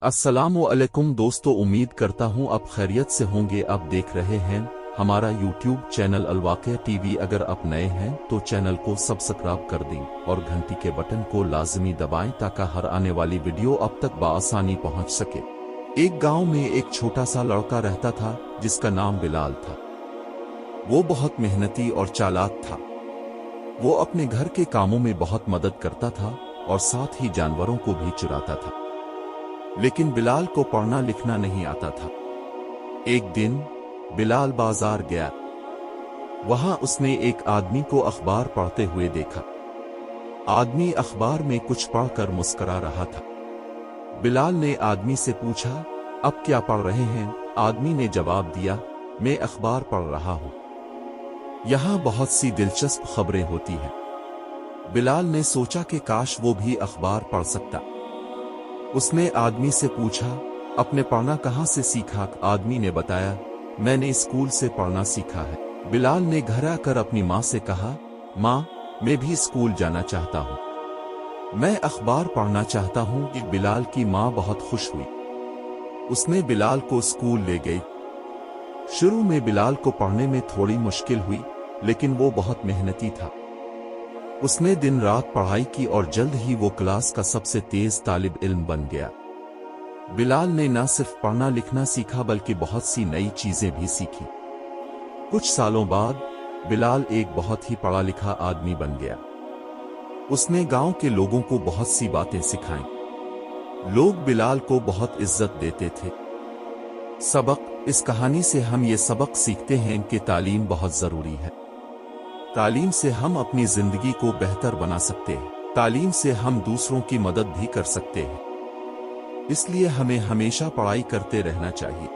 अस्सलामुअलैकुम दोस्तों, उम्मीद करता हूं आप खैरियत से होंगे। आप देख रहे हैं हमारा यूट्यूब चैनल अलवाक़िया टीवी। अगर आप नए हैं तो चैनल को सब्सक्राइब कर दें और घंटी के बटन को लाजमी दबाएं ताकि हर आने वाली वीडियो आप तक बआसानी पहुंच सके। एक गांव में एक छोटा सा लड़का रहता था जिसका नाम बिलाल था। वो बहुत मेहनती और चालाक था। वो अपने घर के कामों में बहुत मदद करता था और साथ ही जानवरों को भी चुराता था। लेकिन बिलाल को पढ़ना लिखना नहीं आता था। एक दिन बिलाल बाजार गया। वहां उसने एक आदमी को अखबार पढ़ते हुए देखा। आदमी अखबार में कुछ पढ़कर मुस्कुरा रहा था। बिलाल ने आदमी से पूछा, अब क्या पढ़ रहे हैं? आदमी ने जवाब दिया, मैं अखबार पढ़ रहा हूं। यहां बहुत सी दिलचस्प खबरें होती हैं। बिलाल ने सोचा कि काश वो भी अखबार पढ़ सकता। उसने आदमी से पूछा, अपने पढ़ना कहां से सीखा? आदमी ने बताया, मैंने स्कूल से पढ़ना सीखा है। बिलाल ने घर आकर अपनी माँ से कहा, माँ, मैं भी स्कूल जाना चाहता हूँ, मैं अखबार पढ़ना चाहता हूँ। बिलाल की माँ बहुत खुश हुई। उसने बिलाल को स्कूल ले गई। शुरू में बिलाल को पढ़ने में थोड़ी मुश्किल हुई, लेकिन वो बहुत मेहनती था। उसने दिन रात पढ़ाई की और जल्द ही वो क्लास का सबसे तेज तालिब इल्म बन गया। बिलाल ने न सिर्फ पढ़ना लिखना सीखा बल्कि बहुत सी नई चीजें भी सीखी। कुछ सालों बाद बिलाल एक बहुत ही पढ़ा लिखा आदमी बन गया। उसने गांव के लोगों को बहुत सी बातें सिखाईं। लोग बिलाल को बहुत इज्जत देते थे। सबक: इस कहानी से हम ये सबक सीखते हैं कि तालीम बहुत जरूरी है। तालीम से हम अपनी जिंदगी को बेहतर बना सकते हैं। तालीम से हम दूसरों की मदद भी कर सकते हैं। इसलिए हमें हमेशा पढ़ाई करते रहना चाहिए।